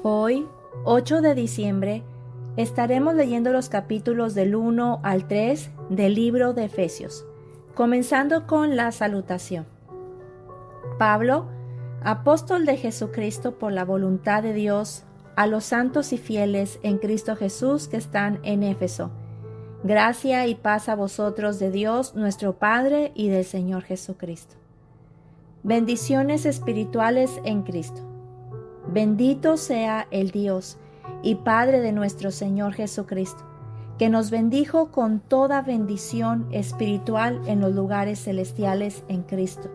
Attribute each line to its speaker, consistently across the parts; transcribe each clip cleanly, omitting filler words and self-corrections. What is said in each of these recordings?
Speaker 1: Hoy, 8 de diciembre, estaremos leyendo los capítulos del 1 al 3 del libro de Efesios, comenzando con la salutación. Pablo, apóstol de Jesucristo por la voluntad de Dios, a los santos y fieles en Cristo Jesús que están en Éfeso. Gracia y paz a vosotros de Dios nuestro Padre y del Señor Jesucristo. Bendiciones espirituales en Cristo. Bendito sea el Dios y Padre de nuestro Señor Jesucristo, que nos bendijo con toda bendición espiritual en los lugares celestiales en Cristo,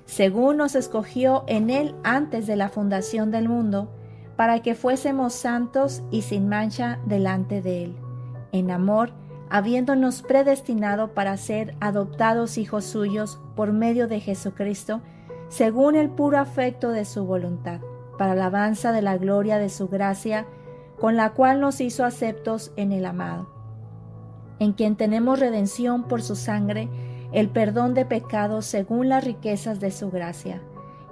Speaker 1: según nos escogió en Él antes de la fundación del mundo, para que fuésemos santos y sin mancha delante de Él, en amor, habiéndonos predestinado para ser adoptados hijos suyos por medio de Jesucristo, según el puro afecto de su voluntad, para alabanza de la gloria de su gracia, con la cual nos hizo aceptos en el amado, en quien tenemos redención por su sangre, el perdón de pecados según las riquezas de su gracia,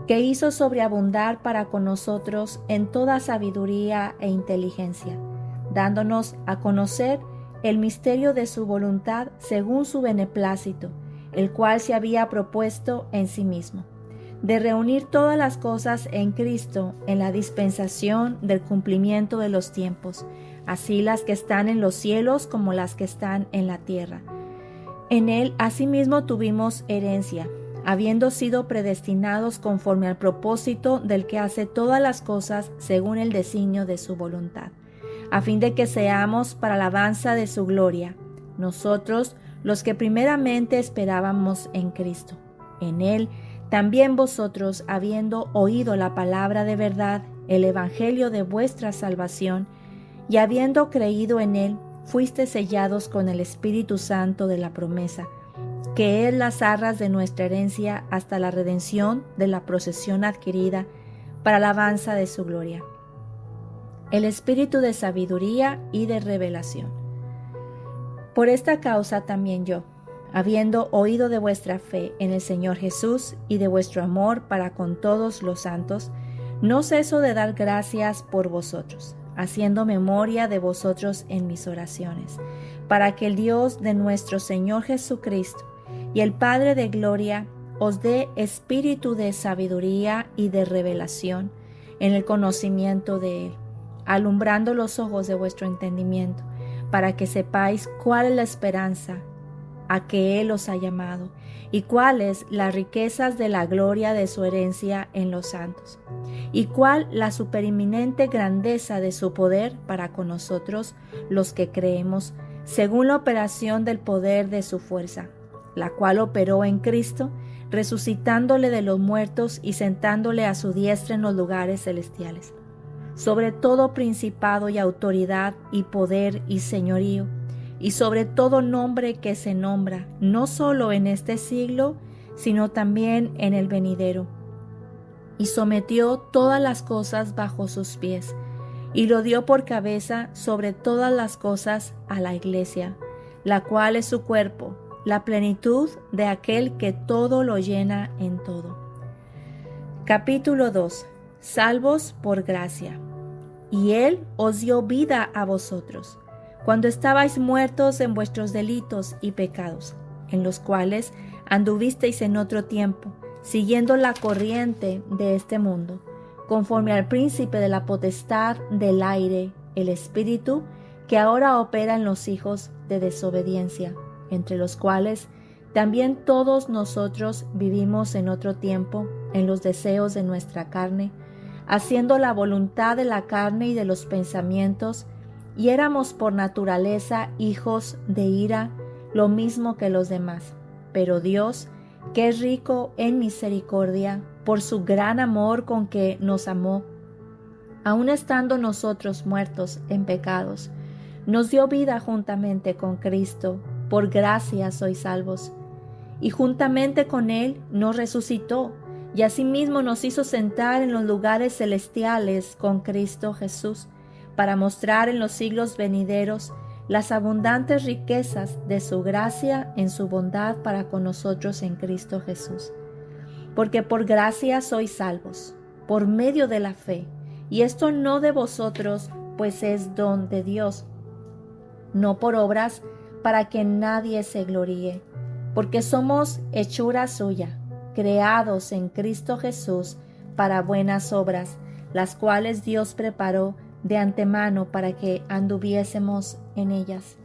Speaker 1: que hizo sobreabundar para con nosotros en toda sabiduría e inteligencia, dándonos a conocer el misterio de su voluntad según su beneplácito, el cual se había propuesto en sí mismo, de reunir todas las cosas en Cristo en la dispensación del cumplimiento de los tiempos, así las que están en los cielos como las que están en la tierra. En Él asimismo tuvimos herencia, habiendo sido predestinados conforme al propósito del que hace todas las cosas según el designio de su voluntad, a fin de que seamos para alabanza de su gloria, nosotros los que primeramente esperábamos en Cristo. En Él también vosotros, habiendo oído la palabra de verdad, el evangelio de vuestra salvación, y habiendo creído en Él, fuisteis sellados con el Espíritu Santo de la promesa, que es las arras de nuestra herencia hasta la redención de la posesión adquirida para alabanza de su gloria. El Espíritu de sabiduría y de revelación. Por esta causa también yo, habiendo oído de vuestra fe en el Señor Jesús y de vuestro amor para con todos los santos, no ceso de dar gracias por vosotros, haciendo memoria de vosotros en mis oraciones, para que el Dios de nuestro Señor Jesucristo y el Padre de gloria os dé espíritu de sabiduría y de revelación en el conocimiento de Él, alumbrando los ojos de vuestro entendimiento, para que sepáis cuál es la esperanza a que Él os ha llamado, y cuáles las riquezas de la gloria de su herencia en los santos, y cuál la supereminente grandeza de su poder para con nosotros los que creemos, según la operación del poder de su fuerza, la cual operó en Cristo, resucitándole de los muertos y sentándole a su diestra en los lugares celestiales, sobre todo principado y autoridad y poder y señorío, y sobre todo nombre que se nombra, no solo en este siglo, sino también en el venidero. Y sometió todas las cosas bajo sus pies, y lo dio por cabeza sobre todas las cosas a la Iglesia, la cual es su cuerpo, la plenitud de aquel que todo lo llena en todo. Capítulo 2. Salvos por gracia. Y Él os dio vida a vosotros, cuando estabais muertos en vuestros delitos y pecados, en los cuales anduvisteis en otro tiempo, siguiendo la corriente de este mundo, conforme al príncipe de la potestad del aire, el espíritu, que ahora opera en los hijos de desobediencia, entre los cuales también todos nosotros vivimos en otro tiempo, en los deseos de nuestra carne, haciendo la voluntad de la carne y de los pensamientos, y éramos por naturaleza hijos de ira, lo mismo que los demás. Pero Dios, que es rico en misericordia, por su gran amor con que nos amó, aun estando nosotros muertos en pecados, nos dio vida juntamente con Cristo. Por gracia sois salvos. Y juntamente con Él nos resucitó, y asimismo nos hizo sentar en los lugares celestiales con Cristo Jesús, para mostrar en los siglos venideros las abundantes riquezas de su gracia en su bondad para con nosotros en Cristo Jesús. Porque por gracia sois salvos, por medio de la fe, y esto no de vosotros, pues es don de Dios, no por obras, para que nadie se gloríe, porque somos hechura suya, creados en Cristo Jesús para buenas obras, las cuales Dios preparó de antemano para que anduviésemos en ellas.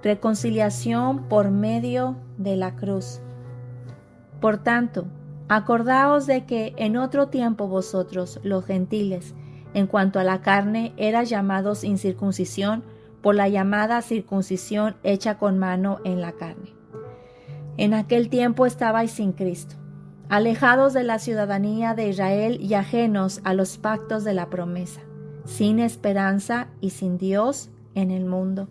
Speaker 1: Reconciliación por medio de la cruz. Por tanto, acordaos de que en otro tiempo vosotros, los gentiles, en cuanto a la carne, eras llamados incircuncisión por la llamada circuncisión hecha con mano en la carne. En aquel tiempo estabais sin Cristo, alejados de la ciudadanía de Israel y ajenos a los pactos de la promesa, sin esperanza y sin Dios en el mundo.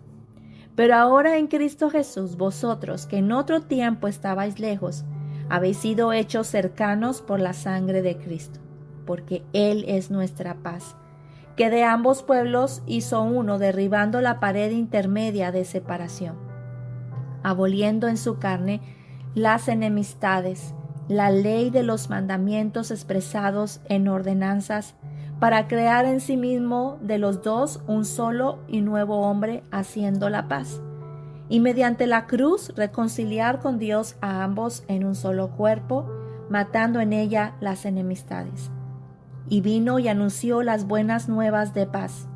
Speaker 1: Pero ahora en Cristo Jesús, vosotros que en otro tiempo estabais lejos, habéis sido hechos cercanos por la sangre de Cristo, porque Él es nuestra paz, que de ambos pueblos hizo uno, derribando la pared intermedia de separación, aboliendo en su carne las enemistades, la ley de los mandamientos expresados en ordenanzas, para crear en sí mismo de los dos un solo y nuevo hombre, haciendo la paz, y mediante la cruz reconciliar con Dios a ambos en un solo cuerpo, matando en ella las enemistades. Y vino y anunció las buenas nuevas de paz,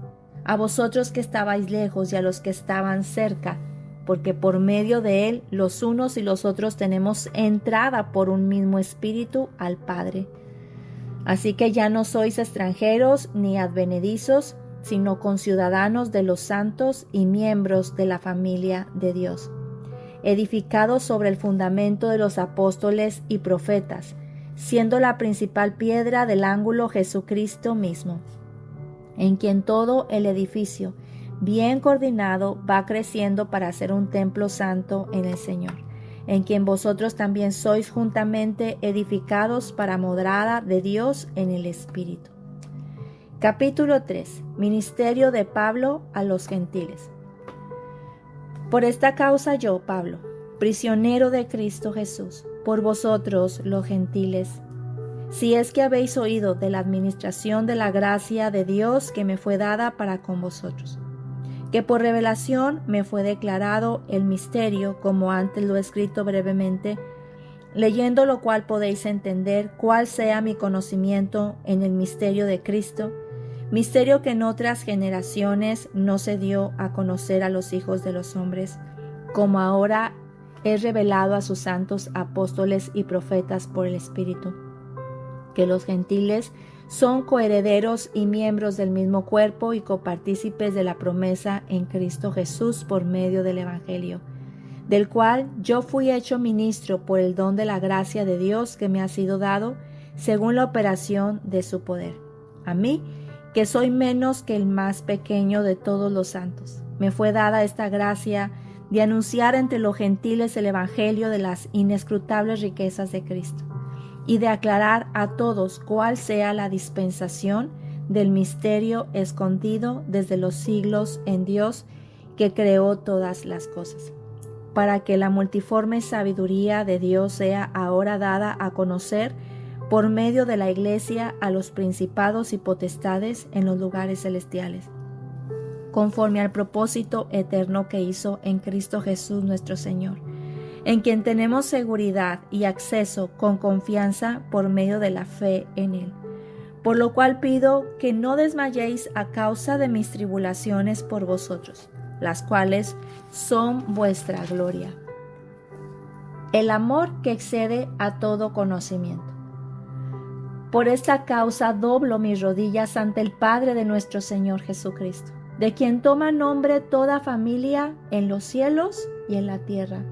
Speaker 1: a vosotros que estabais lejos y a los que estaban cerca, porque por medio de él los unos y los otros tenemos entrada por un mismo espíritu al Padre. Así que ya no sois extranjeros ni advenedizos, sino conciudadanos de los santos y miembros de la familia de Dios, edificados sobre el fundamento de los apóstoles y profetas, siendo la principal piedra del ángulo Jesucristo mismo, en quien todo el edificio, bien coordinado, va creciendo para ser un templo santo en el Señor, en quien vosotros también sois juntamente edificados para morada de Dios en el Espíritu. Capítulo 3. Ministerio de Pablo a los gentiles. Por esta causa yo, Pablo, prisionero de Cristo Jesús, por vosotros los gentiles, si es que habéis oído de la administración de la gracia de Dios que me fue dada para con vosotros, que por revelación me fue declarado el misterio, como antes lo he escrito brevemente, leyendo lo cual podéis entender cuál sea mi conocimiento en el misterio de Cristo, misterio que en otras generaciones no se dio a conocer a los hijos de los hombres, como ahora es revelado a sus santos apóstoles y profetas por el Espíritu, que los gentiles son coherederos y miembros del mismo cuerpo y copartícipes de la promesa en Cristo Jesús por medio del Evangelio, del cual yo fui hecho ministro por el don de la gracia de Dios que me ha sido dado según la operación de su poder. A mí, que soy menos que el más pequeño de todos los santos, me fue dada esta gracia de anunciar entre los gentiles el Evangelio de las inescrutables riquezas de Cristo, y de aclarar a todos cuál sea la dispensación del misterio escondido desde los siglos en Dios que creó todas las cosas, para que la multiforme sabiduría de Dios sea ahora dada a conocer por medio de la Iglesia a los principados y potestades en los lugares celestiales, conforme al propósito eterno que hizo en Cristo Jesús nuestro Señor, en quien tenemos seguridad y acceso con confianza por medio de la fe en Él. Por lo cual pido que no desmayéis a causa de mis tribulaciones por vosotros, las cuales son vuestra gloria. El amor que excede a todo conocimiento. Por esta causa doblo mis rodillas ante el Padre de nuestro Señor Jesucristo, de quien toma nombre toda familia en los cielos y en la tierra,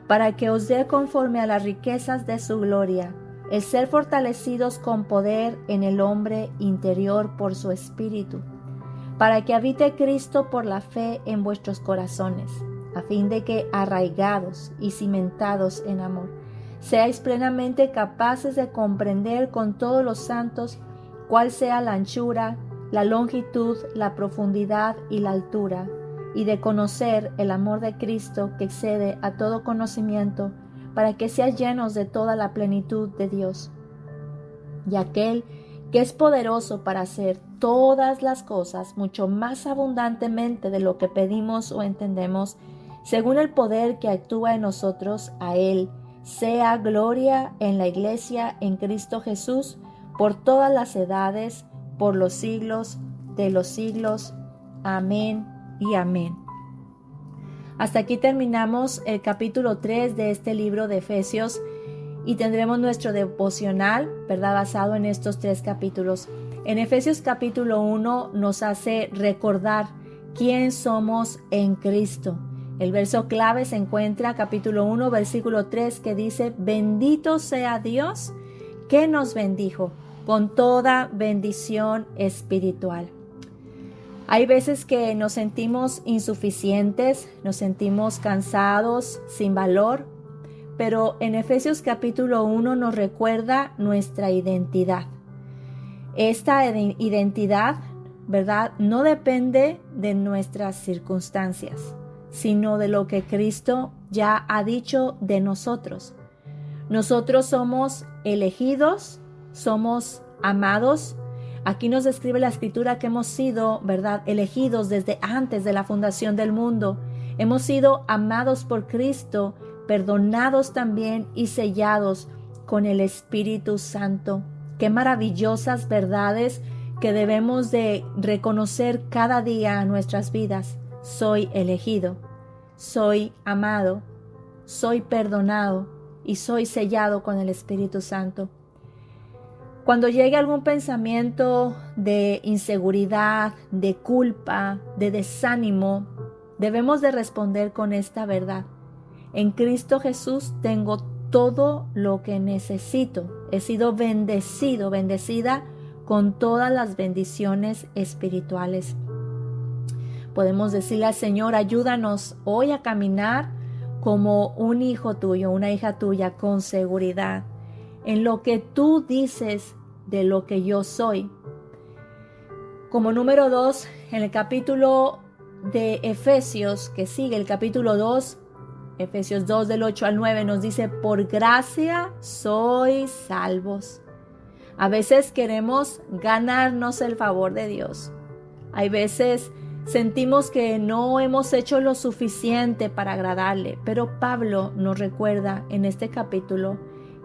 Speaker 1: para que os dé conforme a las riquezas de su gloria, el ser fortalecidos con poder en el hombre interior por su Espíritu, para que habite Cristo por la fe en vuestros corazones, a fin de que, arraigados y cimentados en amor, seáis plenamente capaces de comprender con todos los santos cuál sea la anchura, la longitud, la profundidad y la altura, y de conocer el amor de Cristo que excede a todo conocimiento, para que seáis llenos de toda la plenitud de Dios. Y aquel que es poderoso para hacer todas las cosas mucho más abundantemente de lo que pedimos o entendemos, según el poder que actúa en nosotros. A Él sea gloria en la Iglesia en Cristo Jesús por todas las edades, por los siglos de los siglos. Amén y amén. Hasta aquí terminamos el capítulo 3 de este libro de Efesios y tendremos nuestro devocional, ¿verdad?, basado en estos 3 capítulos. En Efesios capítulo 1 nos hace recordar quién somos en Cristo. El verso clave se encuentra capítulo 1, versículo 3, que dice: bendito sea Dios que nos bendijo con toda bendición espiritual. Hay veces que nos sentimos insuficientes, nos sentimos cansados, sin valor, pero en Efesios capítulo 1 nos recuerda nuestra identidad. Esta identidad, ¿verdad?, no depende de nuestras circunstancias, sino de lo que Cristo ya ha dicho de nosotros. Nosotros somos elegidos, somos amados. Aquí nos describe la Escritura que hemos sido, ¿verdad?, elegidos desde antes de la fundación del mundo. Hemos sido amados por Cristo, perdonados también y sellados con el Espíritu Santo. Qué maravillosas verdades que debemos de reconocer cada día en nuestras vidas. Soy elegido, soy amado, soy perdonado y soy sellado con el Espíritu Santo. Cuando llegue algún pensamiento de inseguridad, de culpa, de desánimo, debemos de responder con esta verdad: en Cristo Jesús tengo todo lo que necesito. He sido bendecido, bendecida con todas las bendiciones espirituales. Podemos decirle al Señor: ayúdanos hoy a caminar como un hijo tuyo, una hija tuya, con seguridad en lo que tú dices de lo que yo soy. Como número 2, en el capítulo de Efesios, que sigue el capítulo 2, Efesios 2 del 8 al 9, nos dice: por gracia sois salvos. A veces queremos ganarnos el favor de Dios. Hay veces sentimos que no hemos hecho lo suficiente para agradarle, pero Pablo nos recuerda en este capítulo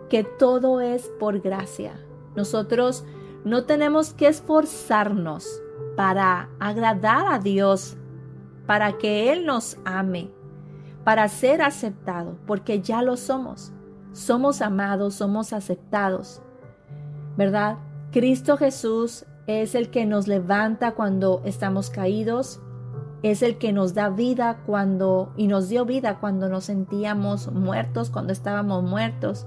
Speaker 1: que todo es por gracia. Nosotros no tenemos que esforzarnos para agradar a Dios, para que Él nos ame, para ser aceptado, porque ya lo somos. Somos amados, somos aceptados, ¿verdad? Cristo Jesús es el que nos levanta cuando estamos caídos, es el que nos da vida y nos dio vida cuando nos sentíamos muertos, cuando estábamos muertos.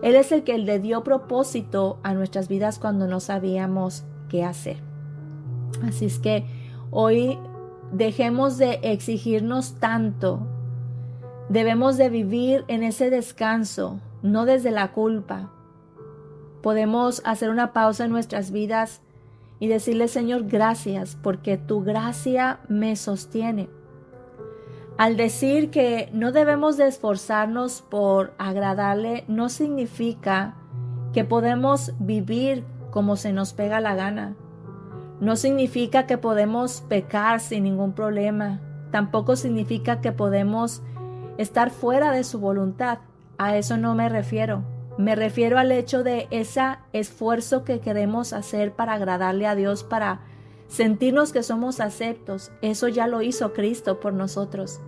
Speaker 1: Él es el que le dio propósito a nuestras vidas cuando no sabíamos qué hacer. Así es que hoy dejemos de exigirnos tanto. Debemos de vivir en ese descanso, no desde la culpa. Podemos hacer una pausa en nuestras vidas y decirle: Señor, gracias, porque tu gracia me sostiene. Al decir que no debemos de esforzarnos por agradarle, no significa que podemos vivir como se nos pega la gana. No significa que podemos pecar sin ningún problema. Tampoco significa que podemos estar fuera de su voluntad. A eso no me refiero. Me refiero al hecho de ese esfuerzo que queremos hacer para agradarle a Dios, para sentirnos que somos aceptos. Eso ya lo hizo Cristo por nosotros.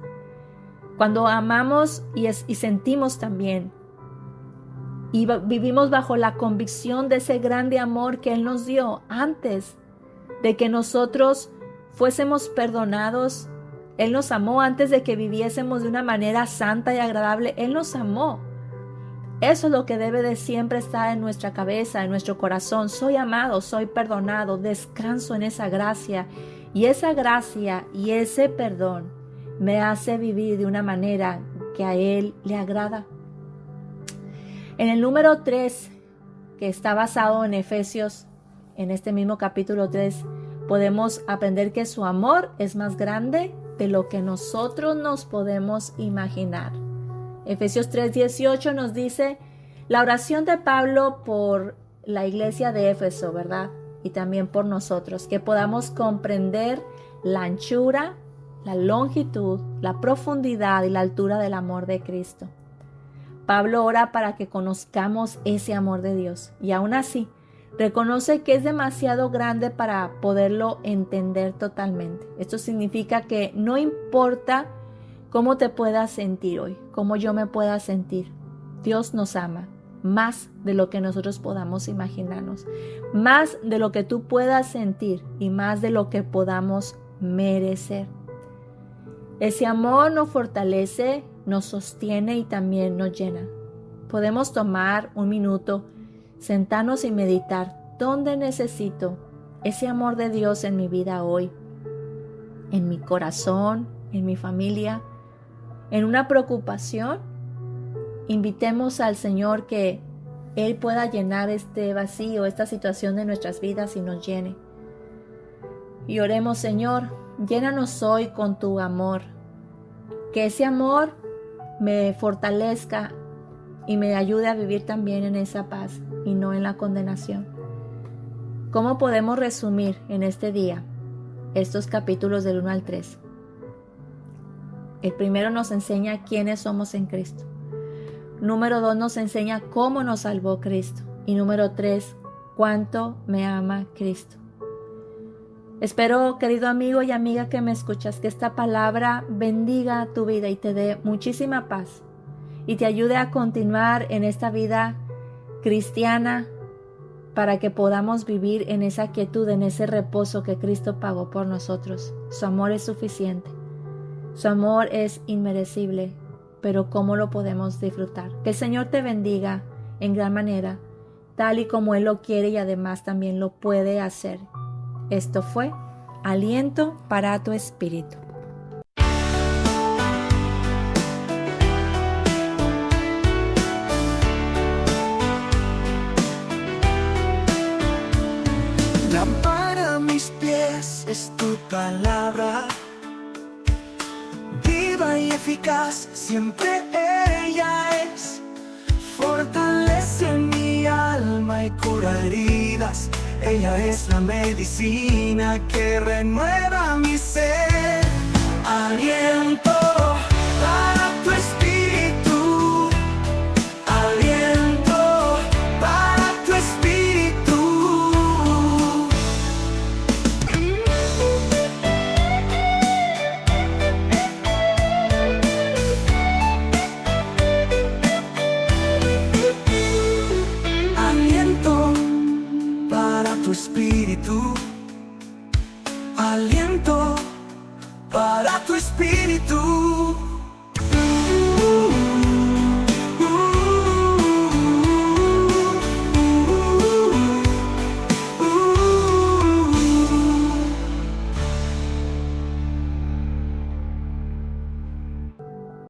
Speaker 1: Cuando amamos y sentimos también y vivimos bajo la convicción de ese grande amor que Él nos dio antes de que nosotros fuésemos perdonados. Él nos amó antes de que viviésemos de una manera santa y agradable. Él nos amó. Eso es lo que debe de siempre estar en nuestra cabeza, en nuestro corazón. Soy amado, soy perdonado, descanso en esa gracia. Y esa gracia y ese perdón me hace vivir de una manera que a Él le agrada. En el número 3, que está basado en Efesios, en este mismo capítulo 3, podemos aprender que su amor es más grande de lo que nosotros nos podemos imaginar. Efesios 3:18 nos dice: la oración de Pablo por la iglesia de Éfeso, ¿verdad? Y también por nosotros, que podamos comprender la anchura, la longitud, la profundidad y la altura del amor de Cristo. Pablo ora para que conozcamos ese amor de Dios y aún así reconoce que es demasiado grande para poderlo entender totalmente. Esto significa que no importa cómo te puedas sentir hoy, cómo yo me pueda sentir, Dios nos ama más de lo que nosotros podamos imaginarnos, más de lo que tú puedas sentir y más de lo que podamos merecer. Ese amor nos fortalece, nos sostiene y también nos llena. Podemos tomar un minuto, sentarnos y meditar dónde necesito ese amor de Dios en mi vida hoy, en mi corazón, en mi familia, en una preocupación. Invitemos al Señor que Él pueda llenar este vacío, esta situación de nuestras vidas y nos llene. Y oremos, Señor, llénanos hoy con tu amor. Que ese amor me fortalezca y me ayude a vivir también en esa paz y no en la condenación. ¿Cómo podemos resumir en este día estos capítulos del 1 al 3? El primero nos enseña quiénes somos en Cristo. Número 2 nos enseña cómo nos salvó Cristo. Y número 3, cuánto me ama Cristo. Espero, querido amigo y amiga que me escuchas, que esta palabra bendiga tu vida y te dé muchísima paz y te ayude a continuar en esta vida cristiana para que podamos vivir en esa quietud, en ese reposo que Cristo pagó por nosotros. Su amor es suficiente. Su amor es inmerecible. Pero ¿cómo lo podemos disfrutar? Que el Señor te bendiga en gran manera, tal y como Él lo quiere y además también lo puede hacer. Esto fue Aliento para tu Espíritu.
Speaker 2: Lámpara a mis pies es tu palabra, viva y eficaz, siempre ella es. Fortalece mi alma y cura heridas. Ella es la medicina que renueva mi ser. Aliento para tu espíritu. Aliento para tu espíritu. Aliento para tu espíritu. Aliento para tu espíritu.